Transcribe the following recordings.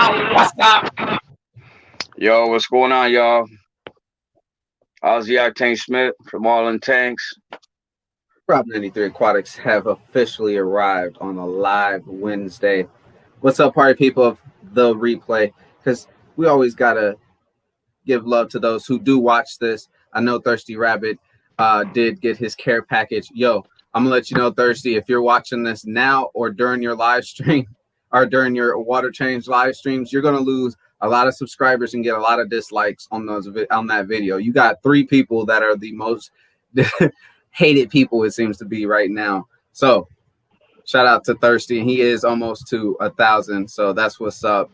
What's up? Yo, what's going on, y'all? Ozzy Octane Smith from All in Tanks. Prop 93 Aquatics have officially arrived on a live Wednesday. What's up, party people of the replay? Because we always got to give love to those who do watch this. I know Thirsty Rabbit did get his care package. Yo, I'm going to let you know, Thirsty, if you're watching this now or during your live stream or during your water change live streams, you're going to lose a lot of subscribers and get a lot of dislikes on that video. You got 3 people that are the most hated people, it seems to be right now. So shout out to Thirsty, and he is almost to 1,000. So that's what's up.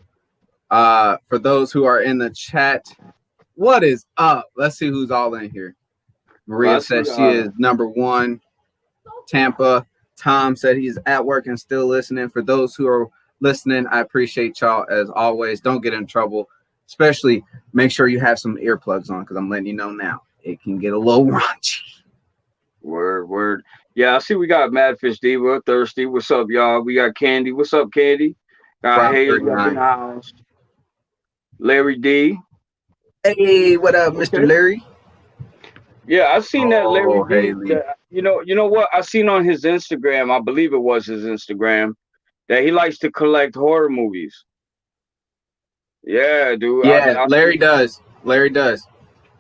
For those who are in the chat, what is up? Let's see who's all in here. Maria says she is number 1. Tampa. Tom said he's at work and still listening. For those who are listening, I appreciate y'all as always. Don't get in trouble. Especially make sure you have some earplugs on, because I'm letting you know now it can get a little raunchy. Word. Yeah, I see we got Madfish Diva, Thirsty. What's up, y'all? We got Candy. What's up, Candy? Got Hayes up in the house. Larry D. Hey, what up, Mr. Larry? Yeah, I seen that Larry D. You know what? I seen on his Instagram, I believe it was his Instagram, that he likes to collect horror movies. Yeah, dude. Yeah, Larry does. Larry does.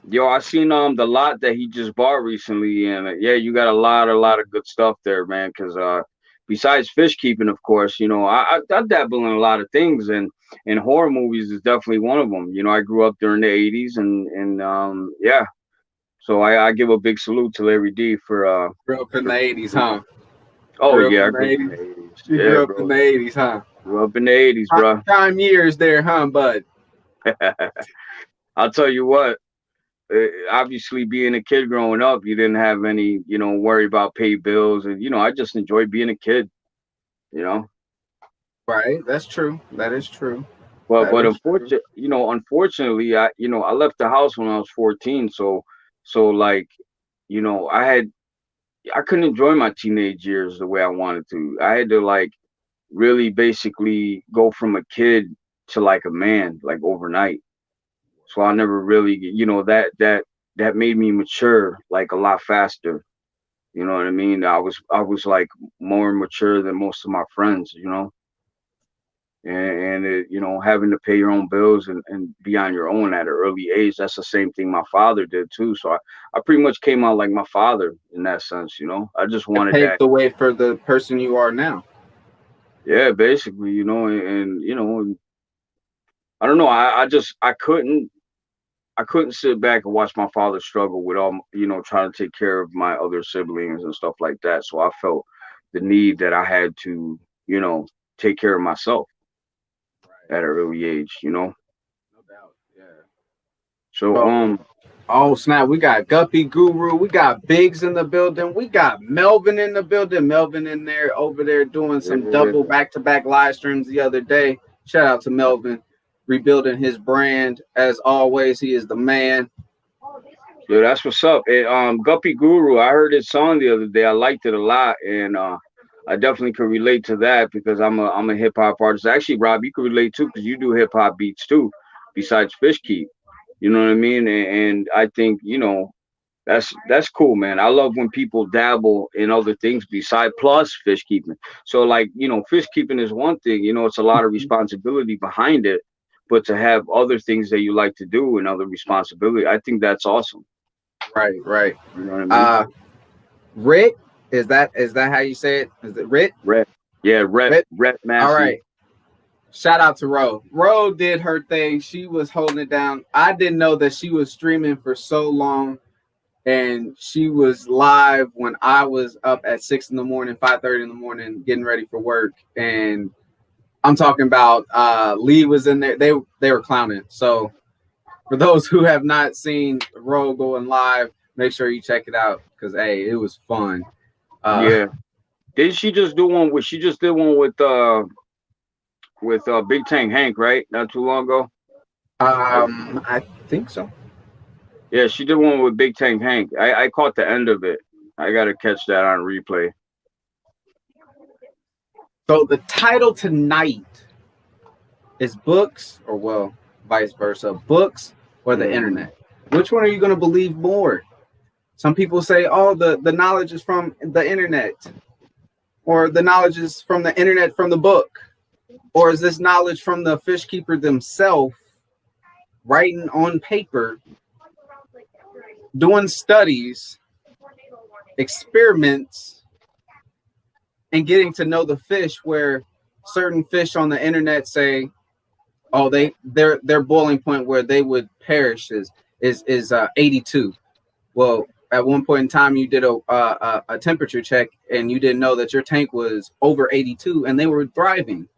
Yo, I seen the lot that he just bought recently, and yeah, you got a lot of good stuff there, man. Because besides fish keeping, of course, I dabble in a lot of things, and horror movies is definitely one of them. I grew up during the '80s, and yeah, so I give a big salute to Larry D for grew up in the '80s, huh? Oh yeah, I grew up in the '80s. You grew up in the '80s, huh? Grew up in the '80s, bro. Prime years there, huh, bud? I'll tell you what. Obviously, being a kid growing up, you didn't have any, worry about pay bills, and I just enjoyed being a kid. Right. That's true. That is true. But unfortunately, I left the house when I was 14, so like, I couldn't enjoy my teenage years the way I wanted to. I had to like really basically go from a kid to like a man, like overnight. So I never really, that made me mature like a lot faster. You know what I mean? I was like more mature than most of my friends, and it, having to pay your own bills and be on your own at an early age. That's the same thing my father did too. So I pretty much came out like my father in that sense, I just wanted that. Paved the way for the person you are now. Yeah, basically, and I don't know. I couldn't sit back and watch my father struggle with all, trying to take care of my other siblings and stuff like that. So I felt the need that I had to, take care of myself at an early age, No doubt, yeah. So, oh snap, we got Guppy Guru, we got Biggs in the building, we got Melvin in the building. Melvin in there over there doing some double back-to-back live streams the other day. Shout out to Melvin. Rebuilding his brand as always. He is the man. Yeah, that's what's up. And Guppy Guru, I heard his song the other day. I liked it a lot, and I definitely could relate to that because I'm a hip hop artist. Actually, Rob, you could relate too because you do hip hop beats too, besides Fish Keep. You know what I mean? And I think that's cool, man. I love when people dabble in other things beside plus fish keeping. So like fish keeping is one thing. It's a lot of responsibility behind it. But to have other things that you like to do and other responsibility, I think that's awesome. Right. You know what I mean? Rit, is that how you say it? Is it Rit? Ret. Yeah, Ret Massey. All right. Shout out to Ro. Ro did her thing. She was holding it down. I didn't know that she was streaming for so long. And she was live when I was up at 6 in the morning, 5:30 in the morning, getting ready for work. And I'm talking about Lee was in there. They were clowning. So for those who have not seen Ro going live, make sure you check it out because hey, it was fun. Yeah. Did she just do one with? She just did one with Big Tank Hank, right? Not too long ago. I think so. Yeah, she did one with Big Tank Hank. I caught the end of it. I gotta catch that on replay. So the title tonight is books, or well, vice versa, books or the internet? Which one are you going to believe more? Some people say, oh, the knowledge is from the internet, or the knowledge is from the internet from the book, or is this knowledge from the fish keeper themselves writing on paper, doing studies, experiments, and getting to know the fish, where certain fish on the internet say, oh, their boiling point where they would perish is 82. Well, at one point in time, you did a temperature check and you didn't know that your tank was over 82, and they were thriving.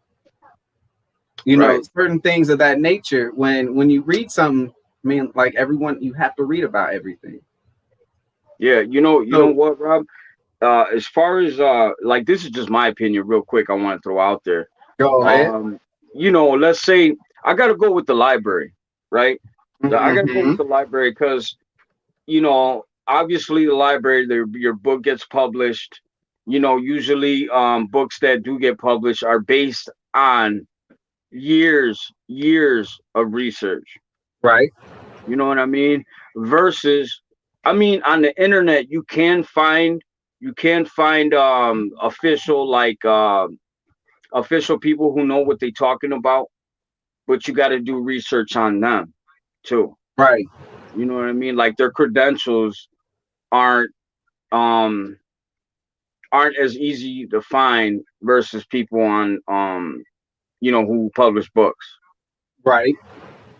You know, certain things of that nature. When you read something, I mean, like everyone, you have to read about everything. Yeah, you know what, Rob? As far as like, this is just my opinion, real quick. I want to throw out there. Go ahead. You know, let's say I got to go with the library, right? I got to go with the library because, you know, obviously the library, your book gets published. You know, usually books that do get published are based on years of research. Right. You know what I mean? Versus, I mean, on the internet you can find official, like official people who know what they're talking about, but you got to do research on them too. Right. You know what I mean? Like, their credentials aren't um aren't as easy to find versus people on you know, who publish books. Right.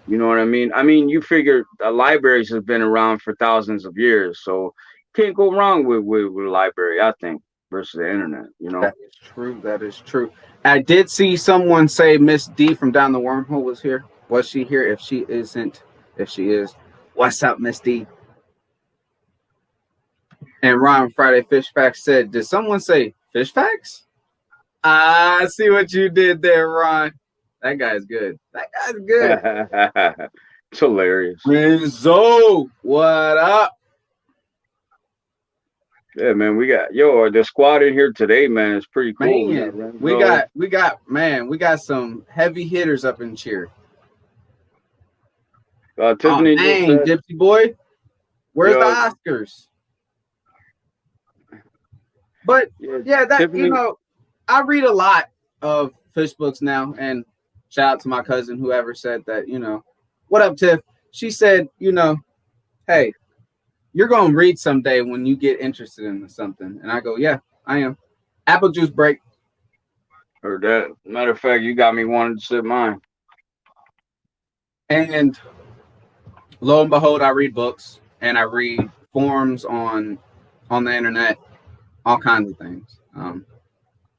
You know what I mean? I mean, you figure the libraries have been around for thousands of years, so can't go wrong with a library, I think, versus the internet. You know? That is true. That is true. I did see someone say Miss D from Down the Wormhole was here. Was she here? If she isn't, if she is, what's up, Miss D? And Ron Friday Fish Facts said, did someone say Fish Facts? I see what you did there, Ron. That guy's good. That guy's good. It's hilarious. Renzo, what up? Yeah, man, we got the squad in here today, man. It's pretty cool. Man, we got some heavy hitters up in cheer. Tiffany, dang, Gypsy boy, where's the Oscars? But yeah, that Tiffany, you know, I read a lot of fish books now, and shout out to my cousin, whoever said that, you know, what up, Tiff? She said, you know, hey, you're going to read someday when you get interested in something. And I go, yeah, I am. Apple juice break. Heard that. Matter of fact, you got me wanting to sip mine. And lo and behold, I read books and I read forums on the internet, all kinds of things.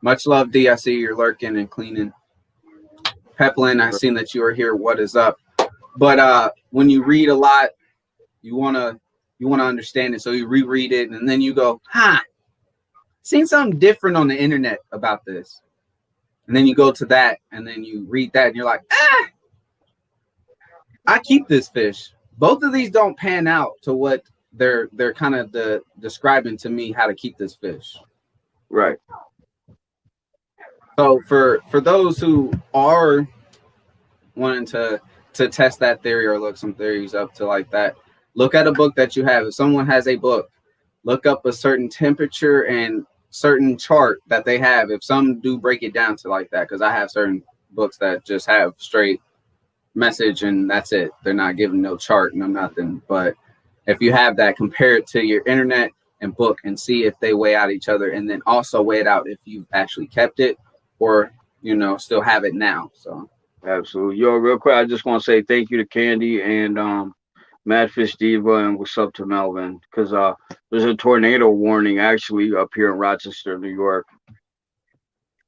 Much love, D. I see you're lurking and cleaning. Peplin, I seen that you are here. What is up? But when you read a lot, you wanna understand it, so you reread it, and then you go, seen something different on the internet about this, and then you go to that, and then you read that, and you're like, I keep this fish. Both of these don't pan out to what they're kind of describing to me how to keep this fish. Right. So for those who are wanting to test that theory or look some theories up to like that, look at a book that you have. If someone has a book, look up a certain temperature and certain chart that they have. If some do break it down to like that, because I have certain books that just have straight message and that's it. They're not giving no chart, no nothing. But if you have that, compare it to your internet and book and see if they weigh out each other, and then also weigh it out if you've actually kept it or, you know, still have it now. So absolutely. Yo, real quick, I just want to say thank you to Candy and Madfish Diva, and what's up to Melvin, because there's a tornado warning actually up here in Rochester, New York.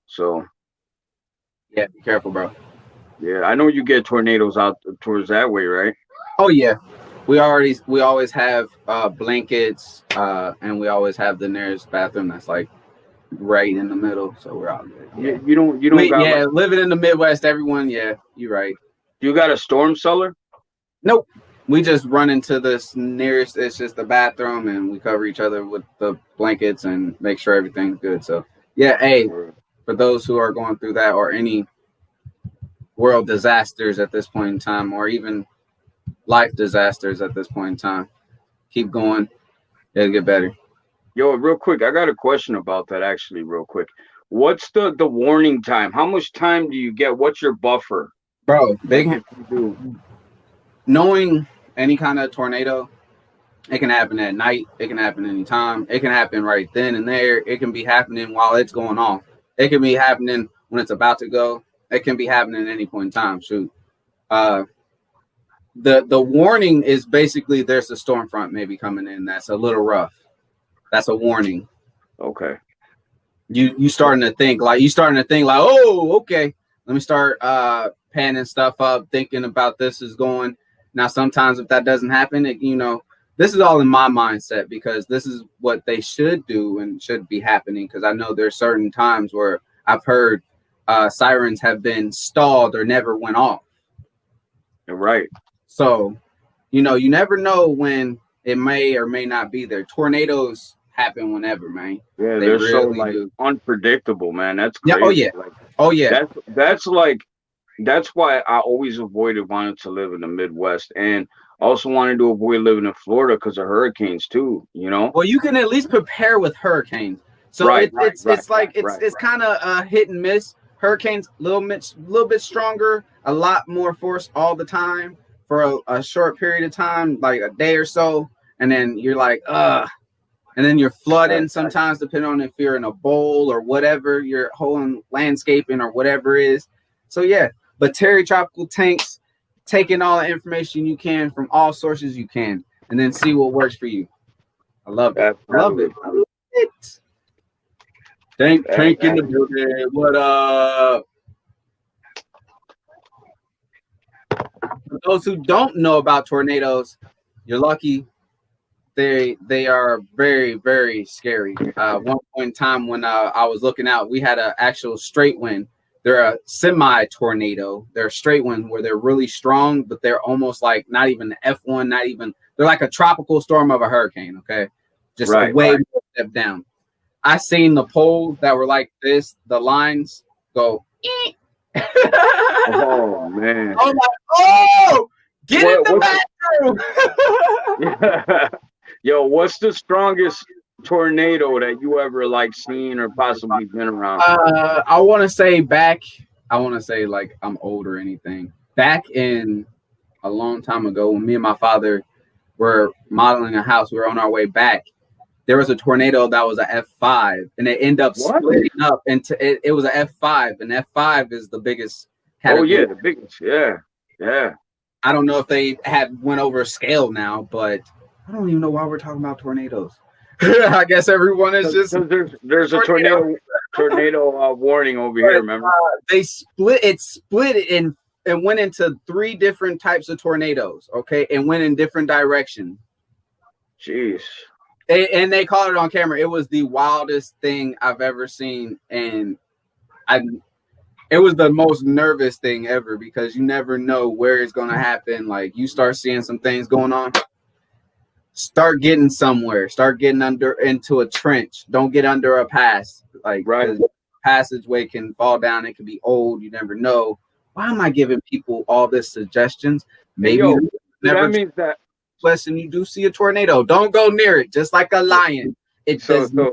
So yeah, be careful, bro. Yeah, I know you get tornadoes out towards that way, right? Oh yeah, we always have blankets, and we always have the nearest bathroom that's like right in the middle, so we're all good. Yeah, you don't got, like, living in the Midwest, everyone. Yeah, you're right. You got a storm cellar? Nope. We just run into this nearest. It's just the bathroom, and we cover each other with the blankets and make sure everything's good. So yeah, hey, for those who are going through that or any world disasters at this point in time, or even life disasters at this point in time. Keep going. It'll get better. Yo, real quick, I got a question about that actually, real quick. What's the warning time? How much time do you get? What's your buffer? Bro, knowing any kind of tornado, it can happen at night, it can happen anytime, it can happen right then and there, it can be happening while it's going on. It can be happening when it's about to go. It can be happening at any point in time. Shoot. The warning is basically there's a storm front maybe coming in that's a little rough. That's a warning. Okay. You starting to think like oh, okay, let me start panning stuff up, thinking about this is going. Now sometimes if that doesn't happen, this is all in my mindset because this is what they should do and should be happening, because I know there's certain times where I've heard sirens have been stalled or never went off. Right. So, you never know when it may or may not be there. Tornadoes happen whenever, man. Yeah, they're really so like unpredictable, man. That's crazy. Yeah. Oh yeah. That's why I always avoided wanting to live in the Midwest, and also wanted to avoid living in Florida because of hurricanes too. Well, you can at least prepare with hurricanes. So it's kind of a hit and miss. Hurricanes little bit stronger, a lot more force all the time for a short period of time, like a day or so, and then you're like, and then you're flooding sometimes, depending on if you're in a bowl or whatever, your whole landscaping or whatever it is. So yeah, but Terry Tropical Tanks, taking all the information you can from all sources you can, and then see what works for you. I love it. I love it. Tank in the building. What up? For those who don't know about tornadoes, you're lucky. They are very, very scary. One point in time when I was looking out, we had an actual straight wind. They're a semi-tornado. They're a straight wind where they're really strong, but they're almost like not even F1, they're like a tropical storm of a hurricane, okay? Just way more step down. I seen the poles that were like this, the lines go. Oh man! I'm like, get in the bathroom. Yo, what's the strongest tornado that you ever seen or possibly been around? I want to say like I'm old or anything. Back in a long time ago, when me and my father were modeling a house, we were on our way back. There was a tornado that was a F5, and it ended up splitting up into it was a F5, and F5 is the biggest category. Oh yeah, the biggest. Yeah. I don't know if they went over scale now, but I don't even know why we're talking about tornadoes. I guess everyone is just there's a tornado warning over here. Remember, they split it in and went into 3 different types of tornadoes. Okay, and went in different directions. Jeez. And they caught it on camera. It was the wildest thing I've ever seen, and it was the most nervous thing ever because you never know where it's going to happen. Like you start seeing some things going on. Start getting somewhere. Start getting into a trench. Don't get under a pass. Passageway can fall down. It can be old. You never know. Why am I giving people all this suggestions? Maybe that means that. And you do see a tornado, don't go near it. Just like a lion, it does not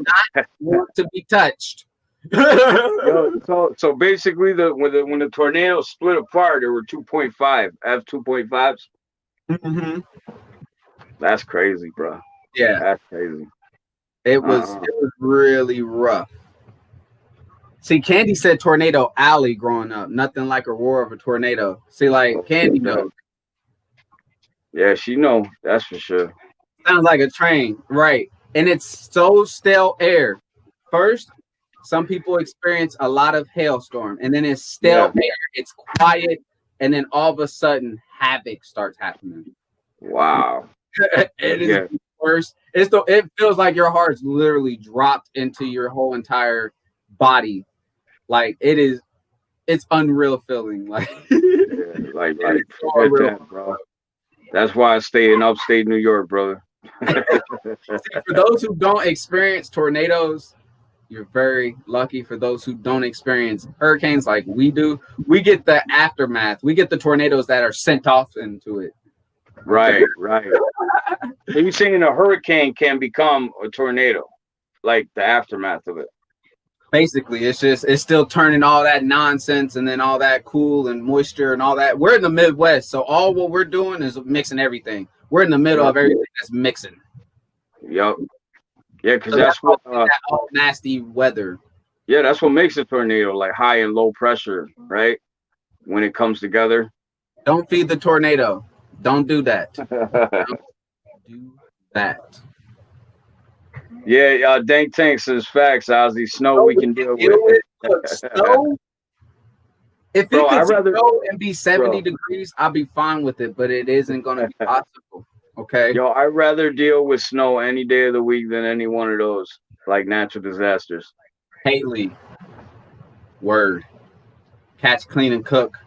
want to be touched. So basically, when the tornado split apart, there were 2.5 F2.5s. Mm-hmm. That's crazy, bro. Yeah, that's crazy. It was really rough. See, Candy said Tornado Alley growing up. Nothing like a roar of a tornado. See, like Candy knows. Yeah, she know. That's for sure. Sounds like a train, right? And it's so stale air. First, some people experience a lot of hailstorm, and then it's stale air. It's quiet, and then all of a sudden, havoc starts happening. Wow. It is worse. It feels like your heart's literally dropped into your whole entire body. Like it's unreal feeling. Like that, bro. That's why I stay in upstate New York, brother. For those who don't experience tornadoes, You're very lucky. For those who don't experience hurricanes like we do, we get the aftermath. We get the tornadoes that are sent off into it. Right, right. So you're saying a hurricane can become a tornado, like the aftermath of it. Basically, it's still turning all that nonsense and then all that cool and moisture and all that. We're in the Midwest, so all what we're doing is mixing everything. We're in the middle of everything that's mixing. Yep. Yeah, because So that's what that all nasty weather. yeah, that's what makes a tornado, like high and low pressure, right? When it comes together. Don't feed the tornado. Don't do that. Don't do that. Yeah, Dank Tank says facts, Ozzy. Snow we can deal with. Look, snow. If Bro, it I'd could rather, snow and be 70 bro, degrees, I'll be fine with it, but it isn't going to be possible. Okay. yo, I'd rather deal with snow any day of the week than any one of those like natural disasters. Haley, word. Catch, clean, and cook.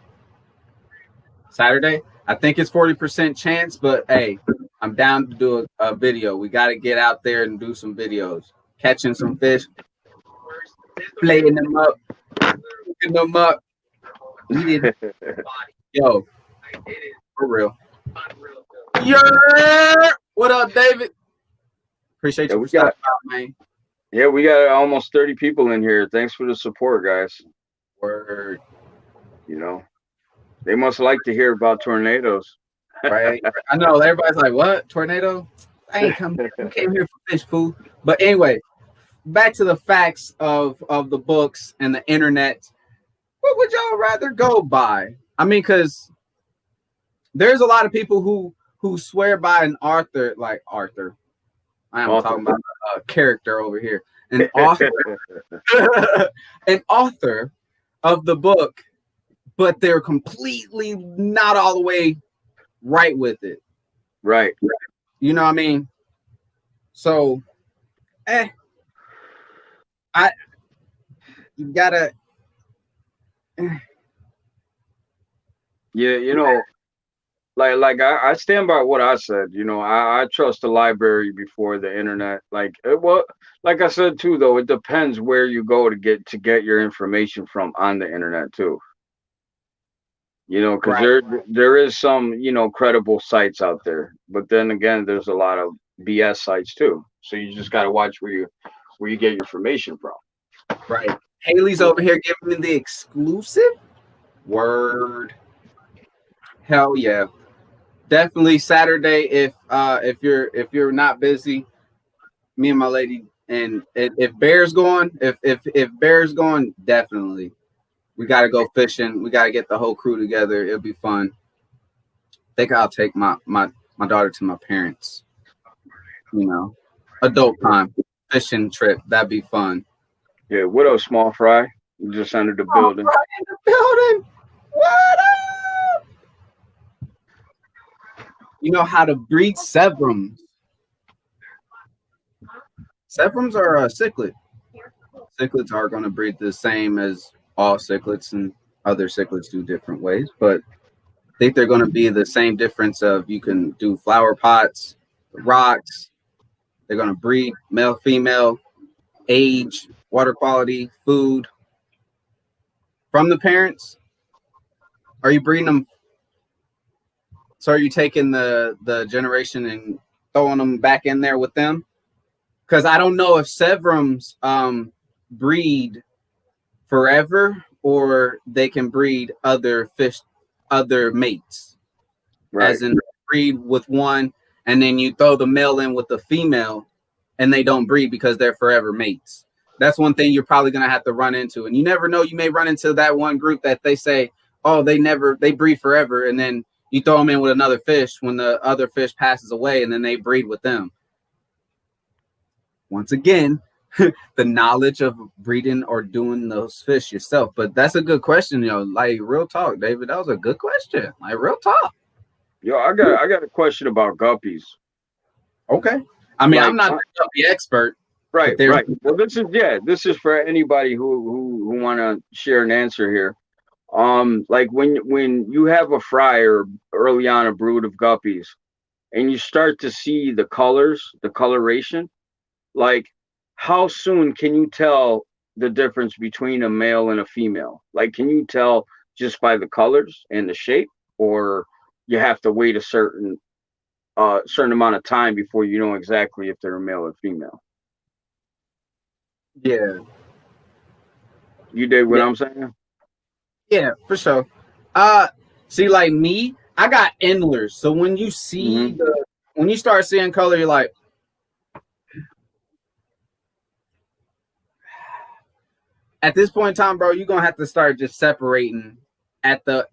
Saturday. I think it's 40% chance, but hey, I'm down to do a video. We got to get out there and do some videos. Catching some fish, flaying them up, cooking them up. Eating. Yo, for real. Yeah. What up, David? Appreciate Yeah, you we for stopping got by, man. yeah, we got almost 30 people in here. Thanks for the support, guys. Word. You know, they must like to hear about tornadoes. Right. I know everybody's like, what? Tornado? I ain't come here. We came here for fish food. But anyway, back to the facts of the books and the internet. What would y'all rather go by? I mean, because there's a lot of people who swear by an author, like Arthur. I am talking about a character over here. An author, an author of the book, but they're completely not all the way right with it. Right. You know what I mean? So, I you gotta. Yeah, you know, like I stand by what I said. You know, I trust the library before the internet. Like well, like I said too, though, it depends where you go to get your information from on the internet too. You know, because Right. there is some credible sites out there, but then again, there's a lot of BS sites too. So you just got to watch where you get your information from. Right. Haley's over here giving me the exclusive word. Hell yeah. Definitely Saturday if you're not busy, me and my lady, and if Bear's going, if Bear's going, definitely. We gotta go fishing. We gotta get the whole crew together. It'll be fun. I think I'll take my daughter to my parents. You know, adult time fishing trip. That'd be fun. Yeah, what up, Small Fry? You just entered the building. Right in the building. What up? You know how to breed sevrums. Sevrums are a cichlid. Cichlids are going to breed the same as all cichlids, and other cichlids do different ways, but I think they're going to be the same difference of you can do flower pots, rocks. They're going to breed male, female, age, water quality, food from the parents. Are you breeding them? So are you taking the generation and throwing them back in there with them? Because I don't know if sevrums breed forever or they can breed other fish, other mates. Right. As in breed with one and then you throw the male in with the female and they don't breed because they're forever mates. That's one thing you're probably going to have to run into. And you never know, you may run into that one group that they say, oh, they breed forever. And then you throw them in with another fish when the other fish passes away and then they breed with them. Once again, the knowledge of breeding or doing those fish yourself. But that's a good question, like real talk, David. That was a good question. Like real talk. Yo, I got a question about guppies. Okay. I mean, Like, I'm not the guppy expert. Right. Well, this is for anybody who want to share an answer here. Like when you have a fry or early on a brood of guppies, and you start to see the colors, the coloration, like how soon can you tell the difference between a male and a female? Like, can you tell just by the colors and the shape, or you have to wait a certain amount of time before you know exactly if they're a male or female? Yeah. You dig what Yeah. I'm saying? Yeah, for sure. See, like me, I got endlers. So when you see when you start seeing color, you're like, at this point in time, bro, you're gonna have to start just separating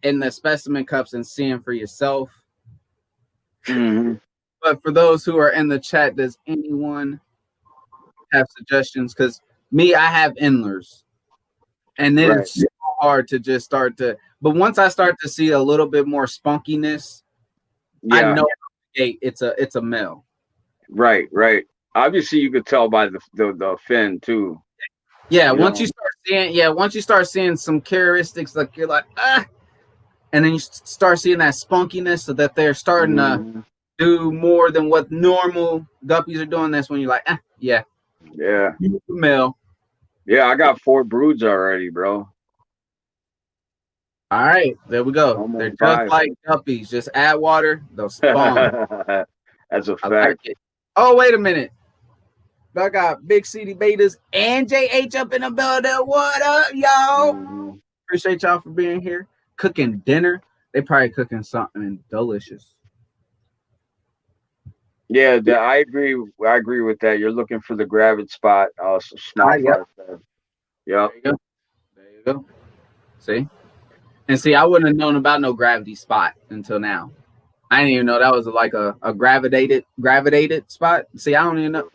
in the specimen cups and seeing for yourself. But for those who are in the chat, does anyone have suggestions? Because me, I have endlers, and then it's so hard to just start to. But once I start to see a little bit more spunkiness, I know it's a male. Right. Obviously, you could tell by the fin too. Yeah, once you start seeing some characteristics, like you're like, and then you start seeing that spunkiness, so that they're starting to do more than what normal guppies are doing. That's when you're like, yeah, male. Yeah, I got 4 broods already, bro. All right, there we go. Almost They're 5. just like guppies. Just add water, they'll spawn. That's a fact. Like it. Oh, wait a minute. I got Big City Betas and JH up in the building. What up, y'all? Appreciate y'all for being here. Cooking dinner. They probably cooking something delicious. Yeah, I agree. I agree with that. You're looking for the gravity spot. Small Yep. There you go. See? And see, I wouldn't have known about no gravity spot until now. I didn't even know that was like a gravitated spot. See, I don't even know.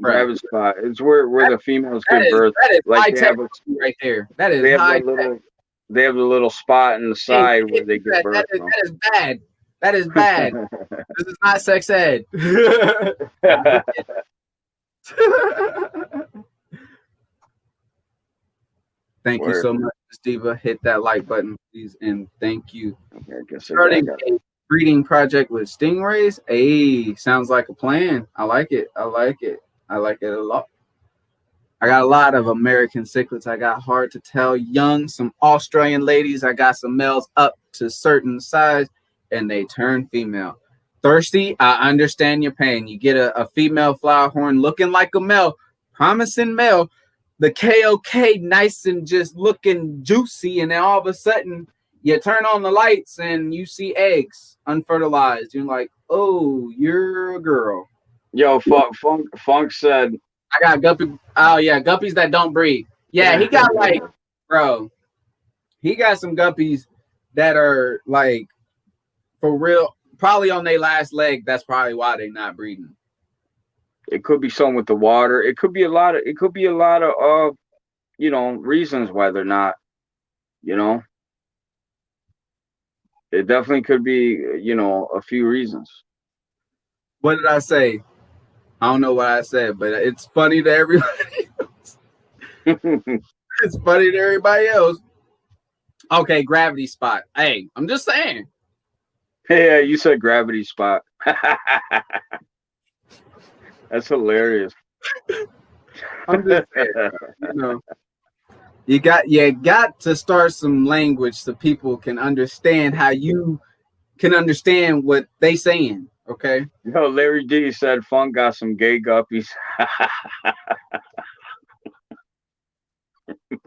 Gravity spot. It's where the females give birth. That is like high tech right there. That is high tech. They have the little spot in the side where they give birth. That is bad. That is bad. This is not sex ed. Thank you so much, Steva. Hit that like button, please, and thank you. Starting a breeding project with stingrays. Hey, sounds like a plan. I like it. I like it a lot. I got a lot of American cichlids. I got hard to tell young, some Australian ladies. I got some males up to certain size, and they turn female. Thirsty, I understand your pain. You get a female flower horn looking like a male, promising male. The KOK nice and just looking juicy, and then all of a sudden you turn on the lights and you see eggs unfertilized. You're like, oh, you're a girl. Yo, Funk said, I got guppy. Oh yeah, guppies that don't breed. Yeah, he got like, bro, he got some guppies that are like for real, probably on their last leg. That's probably why they're not breeding. It could be something with the water. It could be a lot of reasons why they're not, It definitely could be, a few reasons. What did I say? I don't know what I said, but it's funny to everybody else. It's funny to everybody else. Okay, gravity spot. Hey, I'm just saying. Yeah, you said gravity spot. That's hilarious. I'm just saying, you got to start some language so people can understand how you can understand what they saying. Okay. Yo, Larry D said Funk got some gay guppies. It's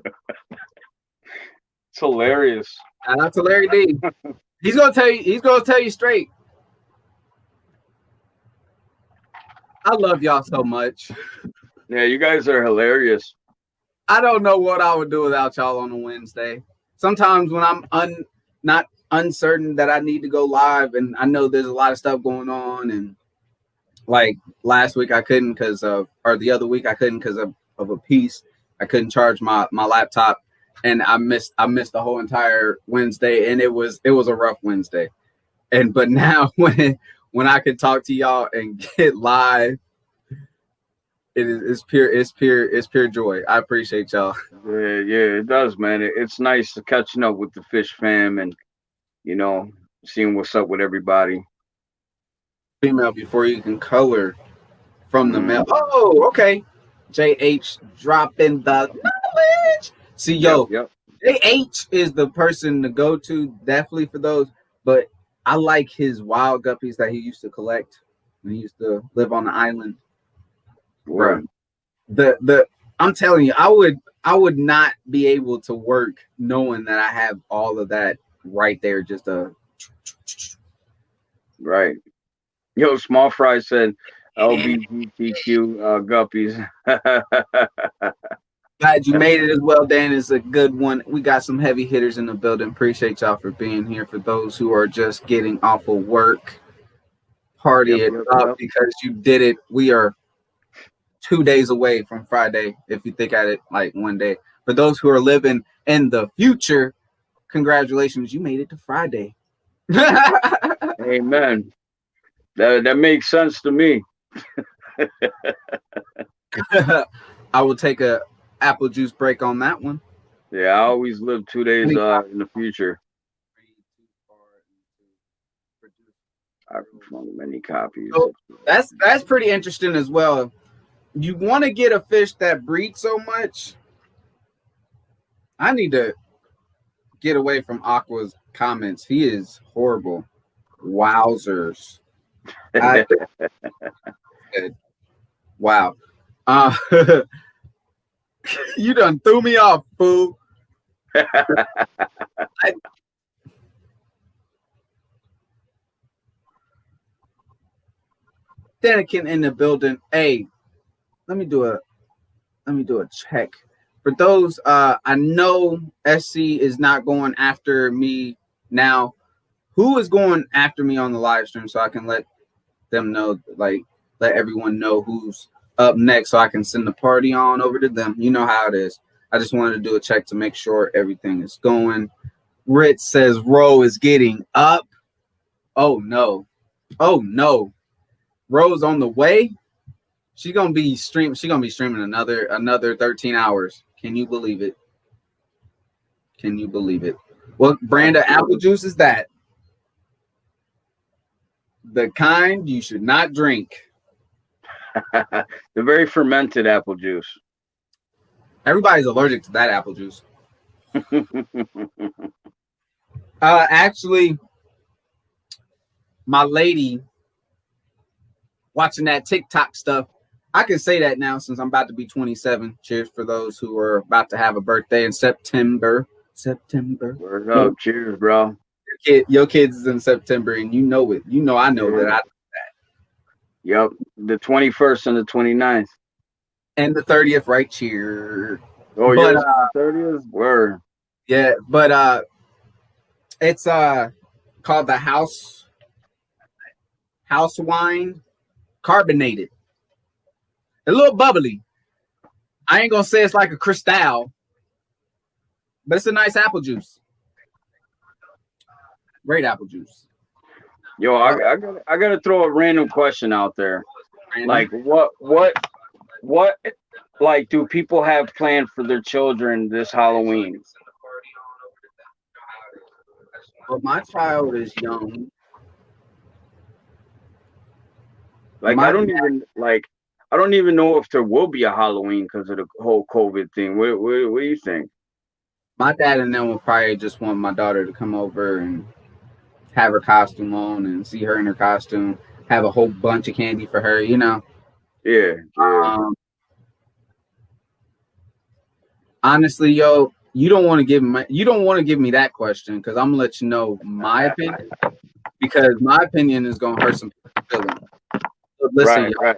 hilarious. Shout out to Larry D. He's gonna tell you straight. I love y'all so much. Yeah, you guys are hilarious. I don't know what I would do without y'all on a Wednesday. Sometimes when I'm not uncertain that I need to go live, and I know there's a lot of stuff going on, and like last week I couldn't or the other week I couldn't because of a piece. I couldn't charge my laptop, and I missed the whole entire Wednesday, and it was a rough Wednesday. But now when I can talk to y'all and get live, it's pure joy. I appreciate y'all. Yeah, it does, man. It's nice to catching up with the Fish fam and seeing what's up with everybody. Female before you can color from the male. Oh, okay. JH dropping the knowledge. See, yo, Yep. JH is the person to go to definitely for those. But I like his wild guppies that he used to collect when he used to live on the island. Word. The I'm telling you, I would not be able to work knowing that I have all of that right there. Just Right. Yo, Small Fry said LGBTQ guppies. glad you made it as well, Dan. It's a good one. We got some heavy hitters in the building. Appreciate y'all for being here. For those who are just getting off of work, party it up because you did it. We are 2 days away from Friday, if you think at it like one day. For those who are living in the future, congratulations, you made it to Friday. Amen. That makes sense to me. I will take a apple juice break on that one. Yeah, I always live 2 days in the future. I've many copies. So that's pretty interesting as well. You want to get a fish that breeds so much. I need to get away from Aqua's comments. He is horrible. Wowzers. Wow. You done threw me off, fool. Danikin in the building. Hey, let me do a check. For those, I know SC is not going after me now. Who is going after me on the live stream so I can let them know, like let everyone know who's up next so I can send the party on over to them. You know how it is. I just wanted to do a check to make sure everything is going. Ritz says Ro is getting up. Oh no. Ro's on the way. She's gonna be streaming another 13 hours. Can you believe it? What brand of apple juice is that? The kind you should not drink. The very fermented apple juice. Everybody's allergic to that apple juice. Actually, my lady watching that TikTok stuff. I can say that now since I'm about to be 27. Cheers for those who are about to have a birthday in September. Word up. Cheers, bro. Your kids is in September, and you know it. You know I know that I know that. Yep. The 21st and the 29th. And the 30th, right? Cheers. Oh, yeah. 30th? Word. Yeah, but it's called the house wine, carbonated. A little bubbly. I ain't gonna say it's like a Cristal, but it's a nice apple juice. Great apple juice. Yo, I gotta throw a random question out there. Like what like do people have planned for their children this Halloween? Well, my child is young. Like I don't even know if there will be a Halloween because of the whole COVID thing. What do you think? My dad and them will probably just want my daughter to come over and have her costume on and see her in her costume, have a whole bunch of candy for her, you know. Yeah. Honestly, yo, you don't want to give me that question because I'm gonna let you know my opinion, because my opinion is gonna hurt some people's feelings. So listen, right.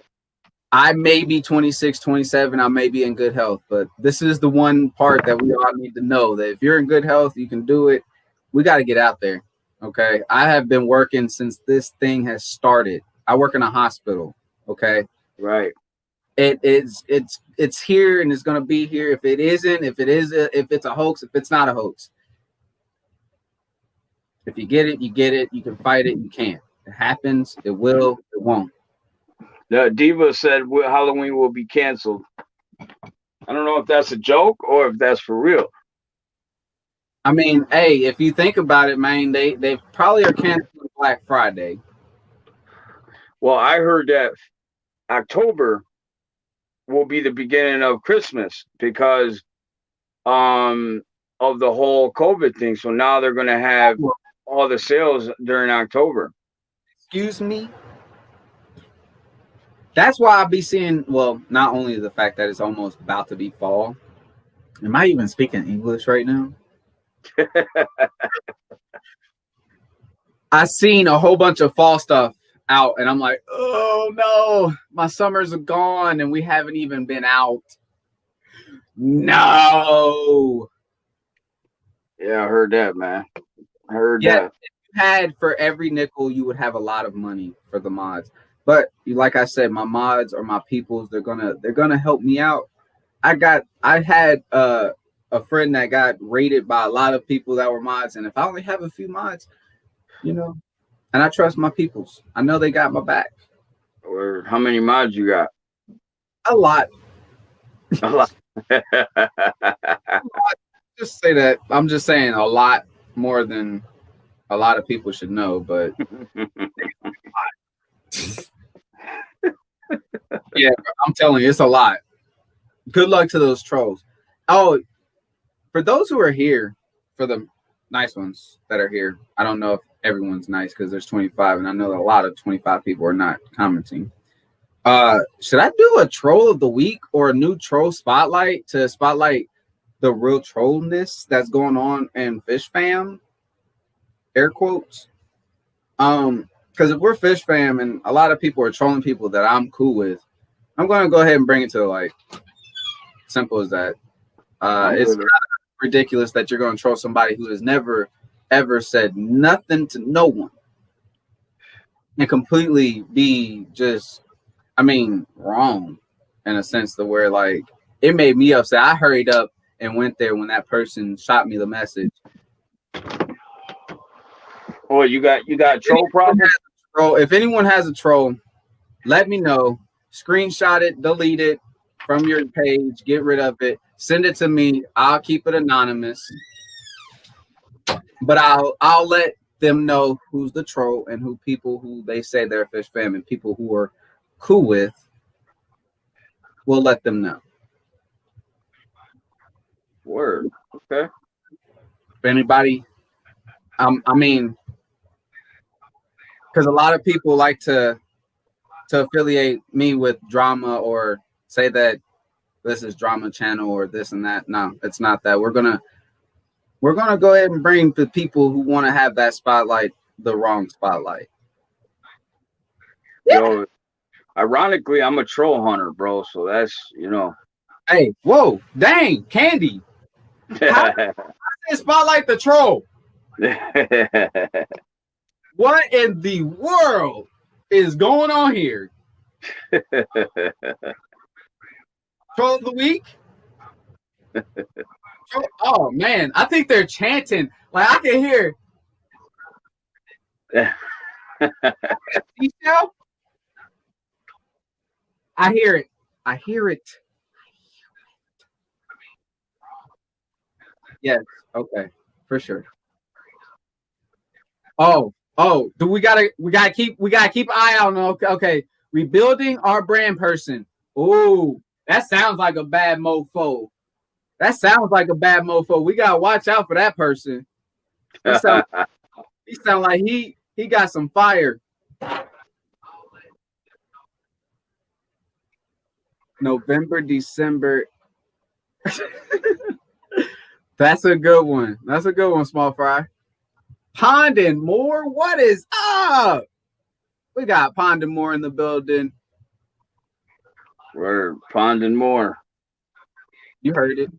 I may be 26, 27, I may be in good health, but this is the one part that we all need to know, that if you're in good health, you can do it. We got to get out there. Okay. I have been working since this thing has started. I work in a hospital. Okay. Right. It's here and it's going to be here. If it isn't, if it's a hoax, if it's not a hoax. If you get it, you get it. You can fight it. You can't. It happens. It will. It won't. The Diva said Halloween will be canceled. I don't know if that's a joke or if that's for real. I mean, hey, if you think about it, man, they probably are canceling Black Friday. Well, I heard that October will be the beginning of Christmas because of the whole COVID thing. So now they're gonna have all the sales during October. Excuse me. That's why I'll be seeing. Well, not only the fact that it's almost about to be fall. Am I even speaking English right now? I seen a whole bunch of fall stuff out, and I'm like, oh no, my summers are gone, and we haven't even been out. No. Yeah, I heard that, man. I heard that. If you had for every nickel, you would have a lot of money for the mods. But like I said, my mods or my peoples, they're gonna help me out. I had a friend that got rated by a lot of people that were mods, and if I only have a few mods, and I trust my peoples, I know they got my back. Or how many mods you got? A lot. A lot. Just say that. I'm just saying a lot more than a lot of people should know, but yeah, I'm telling you, it's a lot. Good luck to those trolls. Oh, for those who are here, for the nice ones that are here, I don't know if everyone's nice because there's 25, and I know that a lot of 25 people are not commenting. Should I do a troll of the week or a new troll spotlight to spotlight the real trollness that's going on in Fish Fam? Air quotes. Because if we're Fish Fam and a lot of people are trolling people that I'm cool with, I'm going to go ahead and bring it to the light. Simple as that. It's ridiculous that you're going to troll somebody who has never, ever said nothing to no one and completely be just, wrong in a sense to where, like, it made me upset. I hurried up and went there when that person shot me the message. Oh, you got troll problems? If anyone has a troll, let me know. Screenshot it, delete it from your page, get rid of it, send it to me. I'll keep it anonymous. But I'll let them know who's the troll and who people who they say they're Fish Fam and people who are cool with. We'll let them know. Word. Okay. If anybody, because a lot of people like to affiliate me with drama or say that this is drama channel or this and that. No, it's not that. We're gonna go ahead and bring the people who want to have that spotlight the wrong spotlight. Yo, ironically, I'm a troll hunter, bro. So that's Hey, whoa, dang, Candy. How did spotlight the troll? What in the world is going on here? Troll of the week? Oh man, I think they're chanting. Like I can hear. I hear it. I hear it. Yes. Okay. For sure. Oh. Do we gotta keep an eye out on? Okay. Rebuilding our brand person. Ooh, that sounds like a bad mofo. We gotta watch out for that person. He sound like he got some fire. November, December. That's a good one. Small fry. Pond and More, what is up? We got Pond and More in the building. We're Pond and More. You heard it.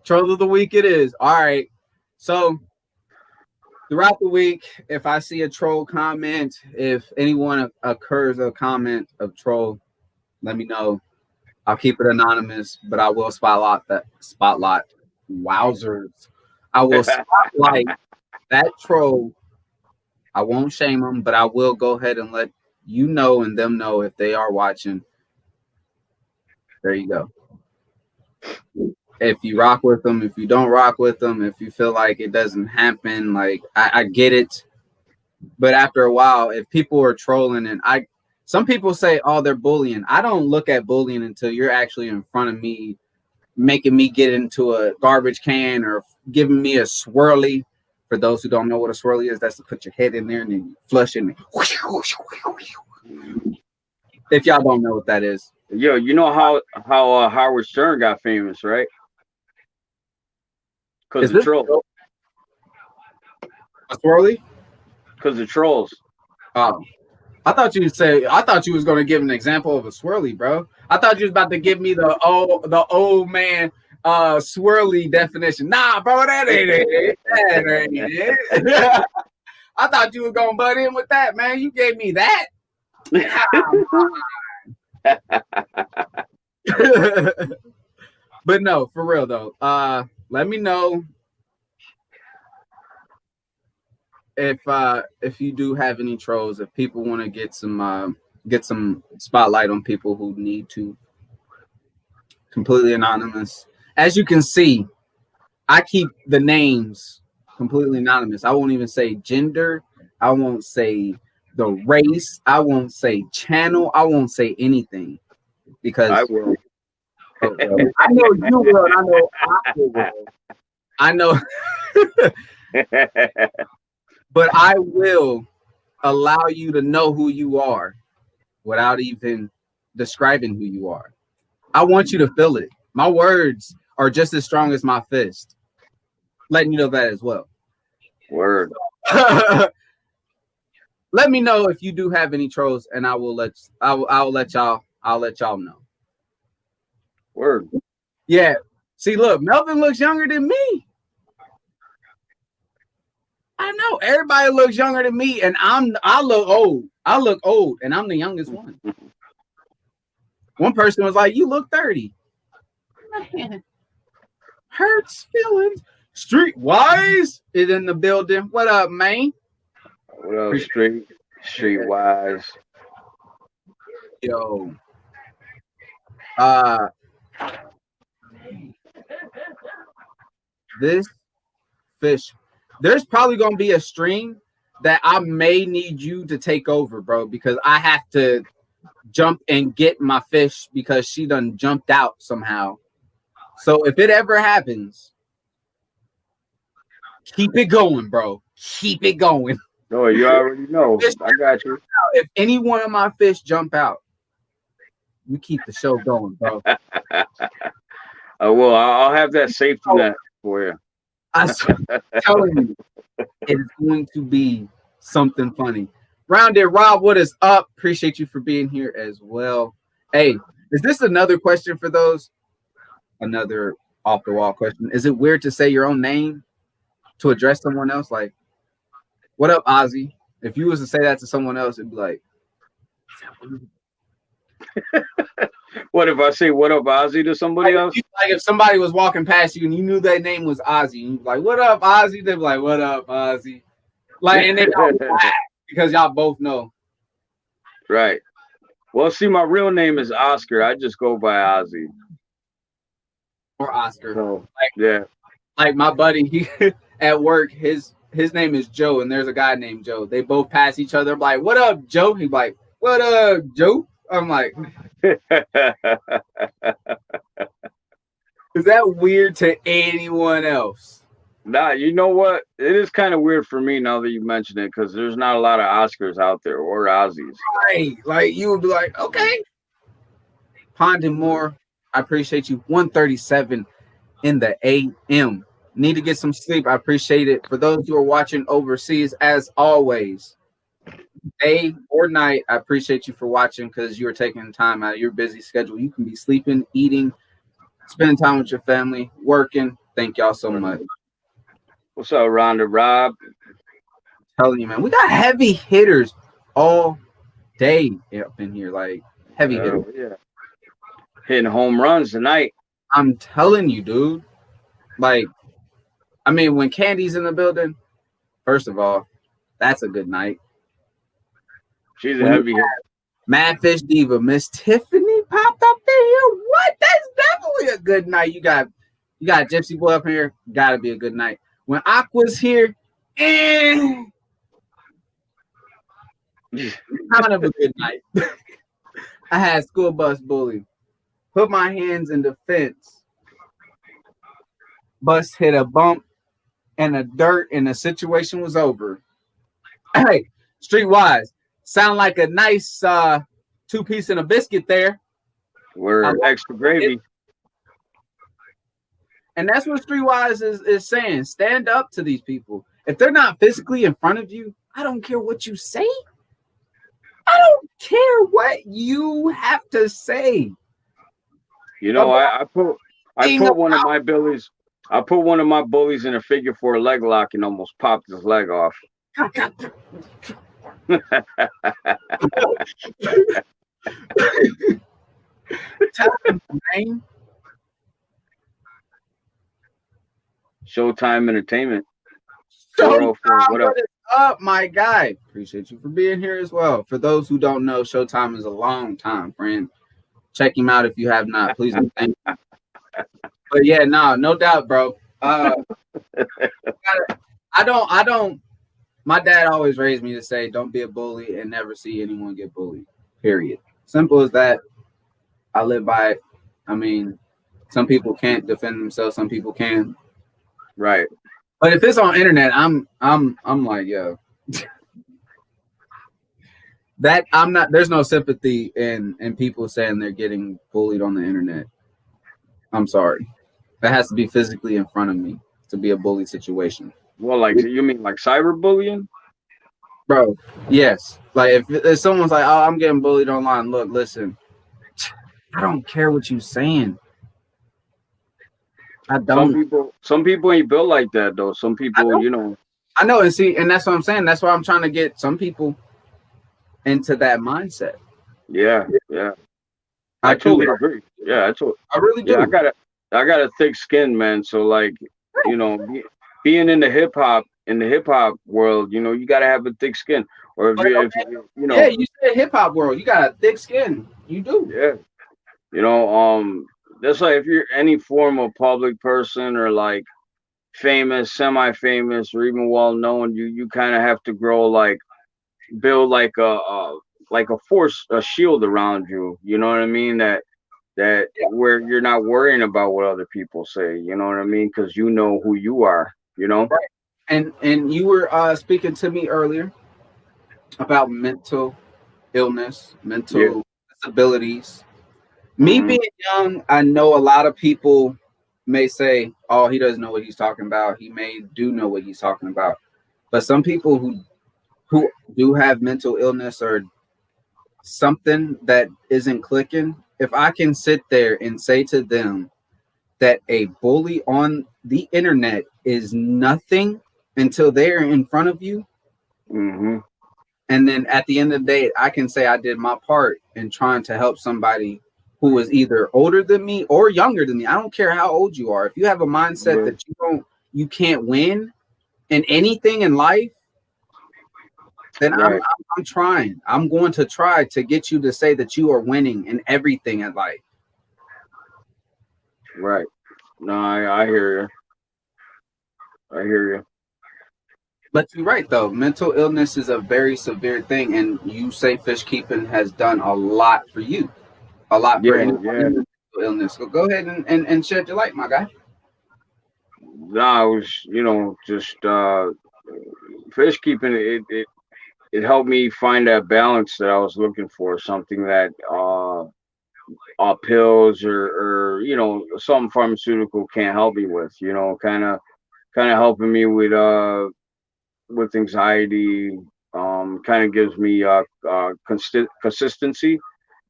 Troll of the week it is. All right. So throughout the week, if I see a troll comment, if anyone occurs a comment of troll, let me know. I'll keep it anonymous, but I will spotlight. Wowzers. I will spotlight that troll. I won't shame them, but I will go ahead and let you know and them know if they are watching. There you go. If you rock with them, if you don't rock with them, if you feel like it doesn't happen, like I get it. But after a while, if people are trolling and Some people say, "Oh, they're bullying." I don't look at bullying until you're actually in front of me, making me get into a garbage can or giving me a swirly. For those who don't know what a swirly is, that's to put your head in there and then you flush it. If y'all don't know what that is, Yo, you know how Howard Stern got famous, right? Because is the this trolls. a swirly? Because the trolls. Oh, I thought you was going to give an example of a swirly, bro. I thought you was about to give me the old man swirly definition. Nah, bro, that ain't it. That ain't it. I thought you were going to butt in with that, man. You gave me that. But no, for real though. Let me know if you do have any trolls, if people want to get some spotlight on people who need to. Completely anonymous. As you can see, I keep the names completely anonymous. I won't even say gender. I won't say the race. I won't say channel. I won't say anything because I will. I know you will. And I know I know. But I will allow you to know who you are without even describing who you are. I want you to feel it. My words are just as strong as my fist. Letting you know that as well. Word. Let me know if you do have any trolls, and I'll let y'all know. Word. Yeah. See, look, Melvin looks younger than me. I know everybody looks younger than me, and I look old. I look old, and I'm the youngest one. One person was like, "You look 30." Man, hurts feelings. Streetwise is in the building. What up, man? What up, Streetwise? Yo. This fish. There's probably gonna be a stream that I may need you to take over, bro, because I have to jump and get my fish because she done jumped out somehow. So if it ever happens, keep it going, bro. Keep it going. No, you already know. I got you. If any one of my fish jump out, you keep the show going, bro. I will. I'll have that safety net for you. I'm telling you, it is going to be something funny. Rounded Rob, what is up? Appreciate you for being here as well. Hey, is this another question for those? Another off the wall question. Is it weird to say your own name to address someone else? Like, what up, Ozzy? If you was to say that to someone else, it'd be like, what if I say what up, Ozzy, to somebody else? Like if somebody was walking past you and you knew their name was Ozzy, and you like, what up, Ozzy? They'd be like, what up, Ozzy? Like, and then because y'all both know. Right. Well, see, my real name is Oscar. I just go by Ozzy. Or Oscar. So, yeah. Like my buddy, he at work, his name is Joe, and there's a guy named Joe. They both pass each other. I'm like, what up, Joe? He's like, what up, Joe? I'm like, is that weird to anyone else? Nah, you know what? It is kind of weird for me now that you mention it, because there's not a lot of Oscars out there or Ozzies. Right. Like you would be like, okay. Ponding more. I appreciate you. 1:37 in the AM. Need to get some sleep. I appreciate it. For those who are watching overseas, as always, day or night, I appreciate you for watching because you are taking time out of your busy schedule. You can be sleeping, eating, spending time with your family, working. Thank y'all so much. What's up, Rhonda Rob? I'm telling you, man, we got heavy hitters all day up in here, like heavy hitters. Yeah. Hitting home runs tonight. I'm telling you, dude. Like, I mean, when Candy's in the building, first of all, that's a good night. She's a heavy hitter. Mad Fish Diva, Miss Tiffany popped up in here. What? That's definitely a good night. You got Gypsy Boy up here. Gotta be a good night. When Aqua's here, Kind of a good night. I had school bus bully. Put my hands in defense. Bus hit a bump and the dirt, and the situation was over. Hey, Streetwise, sound like a nice two-piece and a biscuit there. We're extra gravy. And that's what Streetwise is saying. Stand up to these people. If they're not physically in front of you, I don't care what you say. I don't care what you have to say. You know, I put one of my bullies. I put one of my bullies in a figure 4 leg lock and almost popped his leg off. Showtime Entertainment. Showtime, what up, my guy? Appreciate you for being here as well. For those who don't know, Showtime is a long time friend. Check him out if you have not. Please and thank you. But yeah, no doubt, bro. I don't. My dad always raised me to say, don't be a bully and never see anyone get bullied. Period. Simple as that. I live by it. I mean, some people can't defend themselves. Some people can. Right. But if it's on internet, I'm like, yo, that I'm not. There's no sympathy in people saying they're getting bullied on the internet. I'm sorry. That has to be physically in front of me to be a bully situation. Well, like you mean like cyberbullying? Bro, yes. Like if someone's like, oh, I'm getting bullied online. Look, listen, I don't care what you're saying. I don't. Some people ain't built like that though. Some people, you know. I know, and see, and that's what I'm saying. That's why I'm trying to get some people into that mindset. Yeah. I totally agree. Yeah, I really do. Yeah, I got a thick skin, man. So like, you know, being in the hip hop world, you know, you gotta have a thick skin. Or if you know, yeah, you said hip hop world, you got a thick skin. You do. Yeah. You know, that's like if you're any form of public person or like famous, semi-famous, or even well known, you kind of have to build like a force, a shield around you. You know what I mean? That where you're not worrying about what other people say. You know what I mean? Because you know who you are. You know. Right. And you were speaking to me earlier about mental illness, mental disabilities. Me being young, I know a lot of people may say, oh, he doesn't know what he's talking about. He may do know what he's talking about. But some people who do have mental illness or something that isn't clicking, if I can sit there and say to them that a bully on the internet is nothing until they're in front of you, and then at the end of the day, I can say I did my part in trying to help somebody who is either older than me or younger than me. I don't care how old you are. If you have a mindset that you can't win in anything in life, then I'm trying. I'm going to try to get you to say that you are winning in everything in life. Right. No, I hear you. I hear you. But you're right, though. Mental illness is a very severe thing, and you say fish keeping has done a lot for you. A lot for anyone with mental illness. So go ahead and shed your light, my guy. No, I was, you know, just fish keeping. It helped me find that balance that I was looking for. Something that pills or you know, some pharmaceutical can't help me with. You know, kind of helping me with anxiety. Kind of gives me consistency.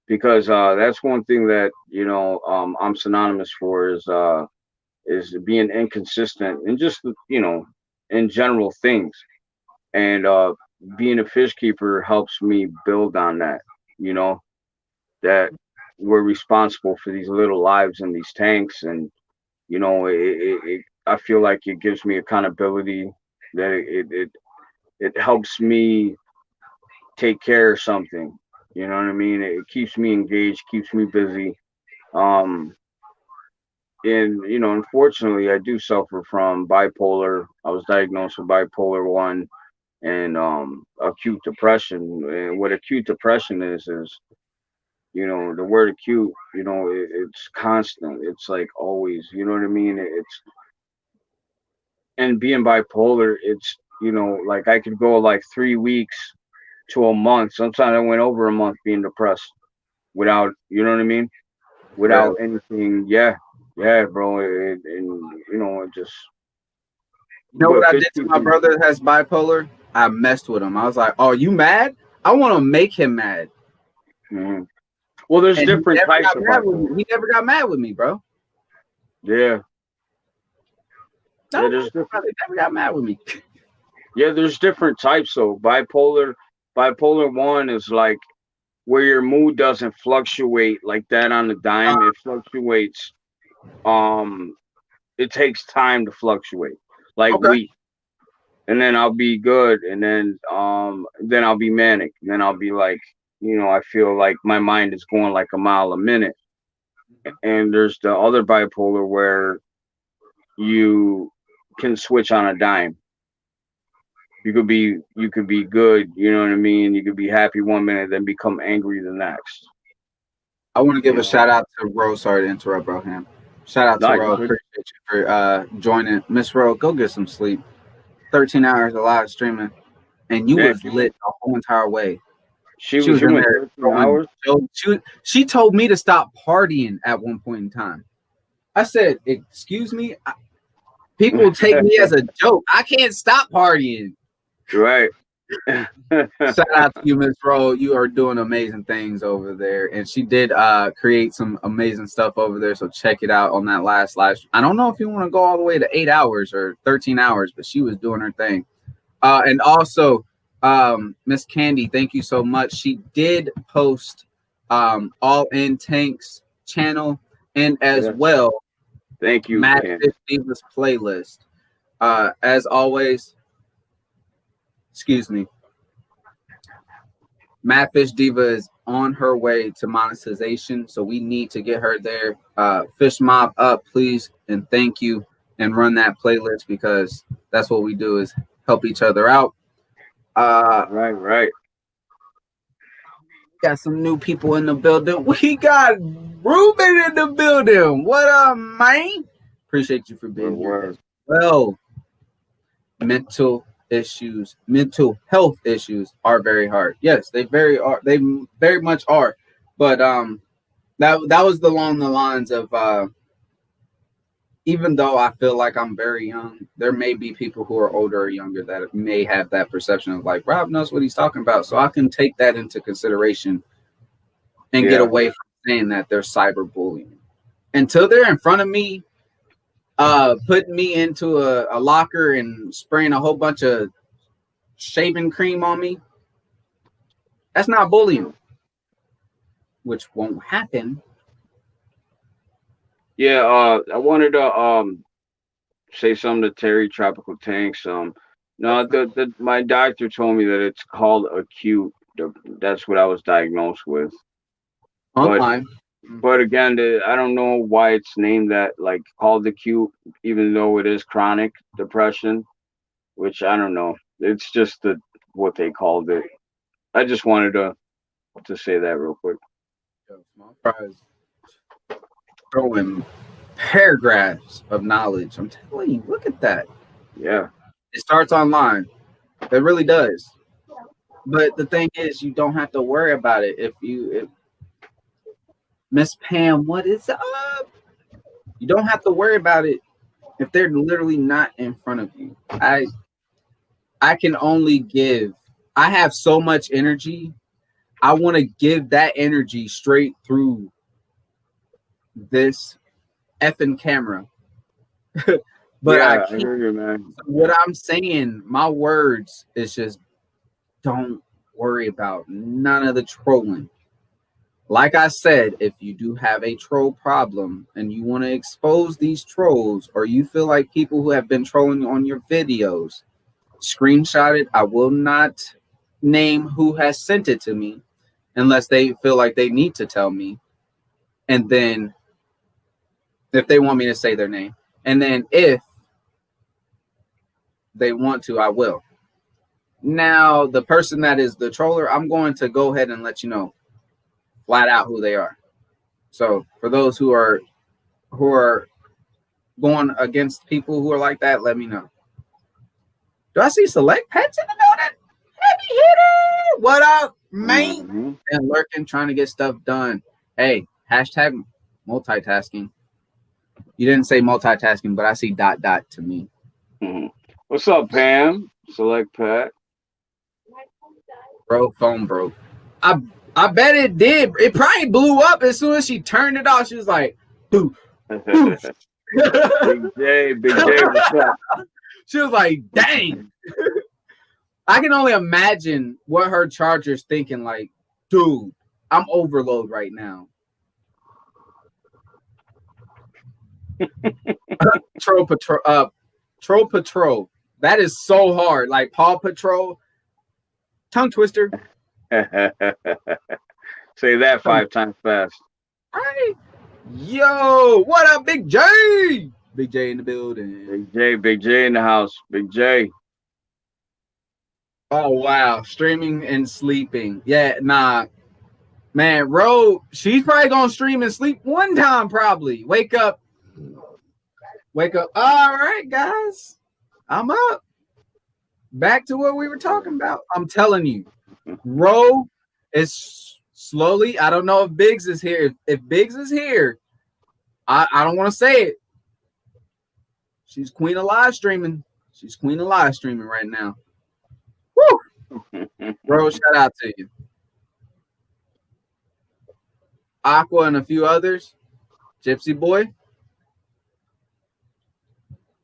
Because that's one thing that you know I'm synonymous for is being inconsistent and just you know in general things, and being a fish keeper helps me build on that. You know that we're responsible for these little lives in these tanks, and you know I feel like it gives me accountability. That it helps me take care of something. You know what I mean? It keeps me engaged, keeps me busy. And you know, unfortunately, I do suffer from bipolar. I was diagnosed with bipolar 1, and acute depression. And what acute depression is the word acute, it's constant. It's like always, you know what I mean? It's and being bipolar, it's like I could go like 3 weeks to a month. Sometimes I went over a month being depressed without, you know what I mean? Without Really? anything. Yeah, yeah, bro. And it just. You know But what I fish did to my people. brother that has bipolar? I messed with him. I was like, "Oh, you mad? I want to make him mad." Mhm. Well, there's And he different never types got of mad with bipolar. me. He never got mad with me, bro. Yeah, yeah. No, There's different. brother, he never got mad with me. Yeah, there's different types. So bipolar one is like where your mood doesn't fluctuate like that on the dime. It fluctuates. Um, it takes time to fluctuate, like Okay. weeks. And then I'll be good, and then I'll be manic, and then I'll be like, I feel like my mind is going like a mile a minute. And there's the other bipolar where you can switch on a dime. You could be good, you know what I mean? You could be happy one minute, then become angry the next. I want to give You a know, shout out to Ro. Sorry to interrupt, Broham. Shout out to no, Ro. you're good. Appreciate you for joining. Miss Ro, go get some sleep. 13 hours of live streaming, and you Yeah, was lit the whole entire way. She was she in went there 13 throwing hours. jokes. She told me to stop partying at one point in time. I said, "Excuse me, people take me as a joke. I can't stop partying." Right. Shout out to you, Miss Ro. You are doing amazing things over there. And she did create some amazing stuff over there. So check it out on that last live stream. I don't know if you want to go all the way to 8 hours or 13 hours, but she was doing her thing. And also, Miss Candy, thank you so much. She did post All In Tanks channel and as Yes. well Thank you, Matt Candy. Divas playlist. As always, excuse me, Madfish Diva is on her way to monetization, so we need to get her there. Fish Mob up, please, and thank you, and run that playlist because that's what we do is help each other out. Right, right. Got some new people in the building. We got Ruben in the building. What up, man? Appreciate you for Word, being here as word. well. Mental health issues are very hard. Yes, they very much are. But that was along the lines of even though I feel like I'm very young, there may be people who are older or younger that may have that perception of like Rob knows what he's talking about. So I can take that into consideration and get Yeah. away from saying that they're cyberbullying. Until they're in front of me, putting me into a locker and spraying a whole bunch of shaving cream on me, that's not bullying, which won't happen. Yeah, I wanted to say something to Terry Tropical Tanks. No, the my doctor told me that it's called acute. That's what I was diagnosed with. But Online. but again, I don't know why it's named that, like called acute, even though it is chronic depression, which I don't know. It's just what they called it. I just wanted to say that real quick. Small fries throwing paragraphs of knowledge. I'm telling you, look at that. Yeah. It starts online. It really does. But the thing is, you don't have to worry about it. If Miss Pam, what is up? You don't have to worry about it if they're literally not in front of you. I can only give. I have so much energy. I want to give that energy straight through this effing camera. But I Yeah, I can't. hear you, man. What I'm saying, my words is just don't worry about none of the trolling. Like I said, if you do have a troll problem and you want to expose these trolls, or you feel like people who have been trolling on your videos, screenshot it. I will not name who has sent it to me unless they feel like they need to tell me. And then if they want me to say their name, and then if they want to, I will. Now, the person that is the troller, I'm going to go ahead and let you know flat out who they are. So for those who are going against people who are like that, let me know. Do I see Select Pets in the building? Heavy hitter! What up, man? Mm-hmm. And lurking, trying to get stuff done. Hey, hashtag multitasking. You didn't say multitasking, but I see ... to me. Mm-hmm. What's up, Pam? Select Pat. Bro, phone broke. I bet it did. It probably blew up as soon as she turned it off. She was like, boo. Big J, what's up? She was like, dang. I can only imagine what her charger's thinking. Like, dude, I'm overload right now. Troll Patrol. That is so hard. Like Paw Patrol. Tongue twister. Say that 5 times fast. Right. Yo, what up, Big J? Big J in the building. Big J in the house. Big J. Oh, wow. Streaming and sleeping. Yeah, nah. Man, Ro, she's probably going to stream and sleep one time, probably. Wake up. All right, guys. I'm up. Back to what we were talking about. I'm telling you. Ro is slowly. I don't know if Biggs is here. If Biggs is here, I don't want to say it. She's queen of live streaming. She's queen of live streaming right now. Woo! Ro, shout out to you. Aqua and a few others. Gypsy Boy.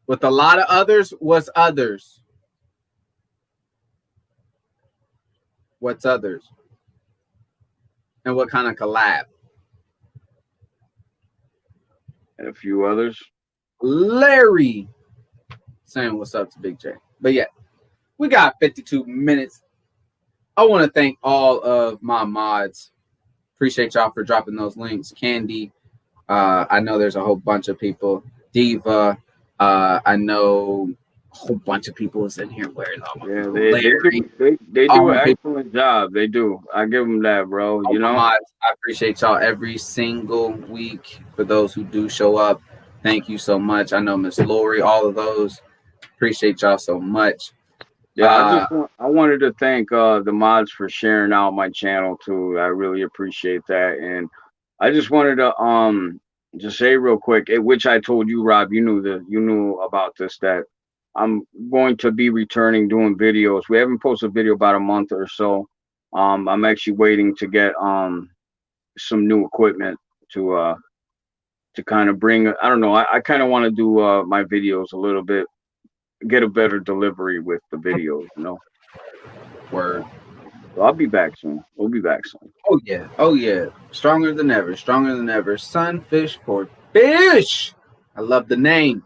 With a lot of others, what's others? What's others? And what kind of collab? And a few others. Larry saying what's up to Big J. But yeah, we got 52 minutes. I want to thank all of my mods. Appreciate y'all for dropping those links. Candy. I know there's a whole bunch of people. Diva. I know a whole bunch of people is in here. Where yeah, they do an excellent job. They do. I give them that, bro. You know, I appreciate y'all every single week. For those who do show up, thank you so much. I know Miss Lori, all of those. Appreciate y'all so much. Yeah, I wanted to thank the mods for sharing out my channel too. I really appreciate that, and I just wanted to just say real quick, which I told you, Rob, you knew about this, that I'm going to be returning doing videos. We haven't posted a video about a month or so. I'm actually waiting to get some new equipment to kind of bring. I don't know. I kind of want to do my videos a little bit, get a better delivery with the videos, you know. Word. So I'll be back soon. We'll be back soon. Oh yeah. Stronger than ever. Sunfish for fish. I love the name.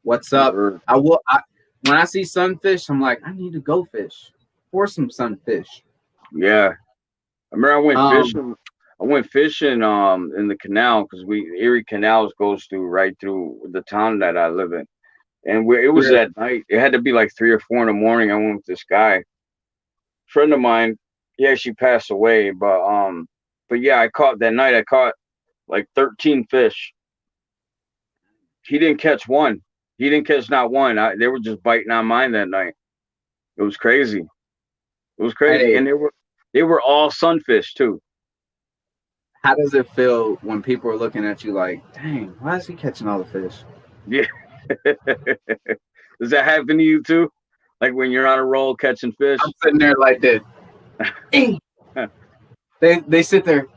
What's up? When I see sunfish, I'm like, I need to go fish for some sunfish. Yeah. I remember I went fishing in the canal, because Erie Canals goes right through the town that I live in. And it was at night. It had to be like 3 or 4 in the morning. I went with this guy, friend of mine. He actually passed away, but yeah, I caught like 13 fish. He didn't catch one. He didn't catch not one. They were just biting on mine that night. It was crazy. Hey. And they were all sunfish too. How does it feel when people are looking at you like, dang, why is he catching all the fish? Yeah. Does that happen to you too? Like when you're on a roll catching fish? I'm sitting there like this. They sit there.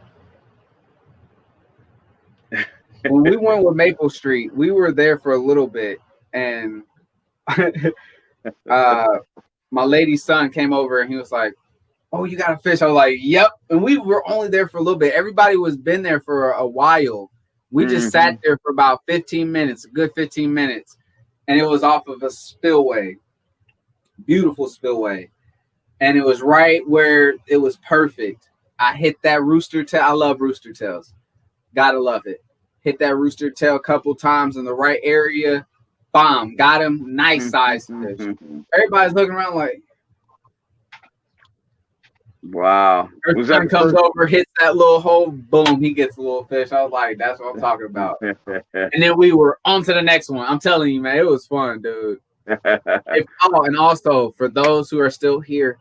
When we went with Maple Street, we were there for a little bit, and my lady's son came over and he was like, "Oh, you got a fish?" I was like, "Yep." And we were only there for a little bit. Everybody was been there for a while. We just sat there for about 15 minutes, a good 15 minutes, and it was off of a spillway, beautiful spillway, and it was right where it was perfect. I hit that rooster tail. I love rooster tails. Gotta love it. Hit that rooster tail a couple times in the right area. Bomb. Got him. Nice size fish. Everybody's looking around like, Wow. First Was that time comes over, hits that little hole, boom, he gets a little fish. I was like, that's what I'm talking about. And then we were on to the next one. I'm telling you, man, it was fun, dude. And also for those who are still here,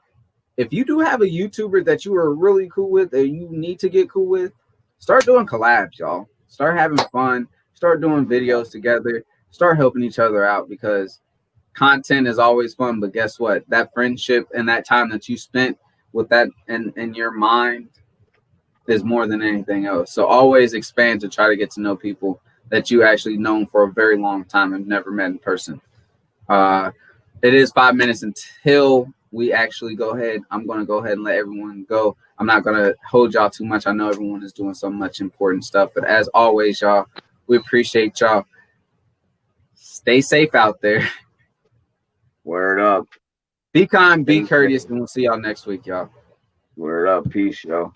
if you do have a YouTuber that you are really cool with or you need to get cool with, start doing collabs, y'all. Start having fun. Start doing videos together. Start helping each other out because content is always fun. But guess what? That friendship and that time that you spent with that in your mind is more than anything else. So always expand to try to get to know people that you actually known for a very long time and never met in person. It is 5 minutes until we actually go ahead. I'm going to go ahead and let everyone go. I'm not going to hold y'all too much. I know everyone is doing so much important stuff, but as always, y'all, we appreciate y'all. Stay safe out there. Word up. Be kind, be courteous, and we'll see y'all next week, y'all. Word up. Peace, yo.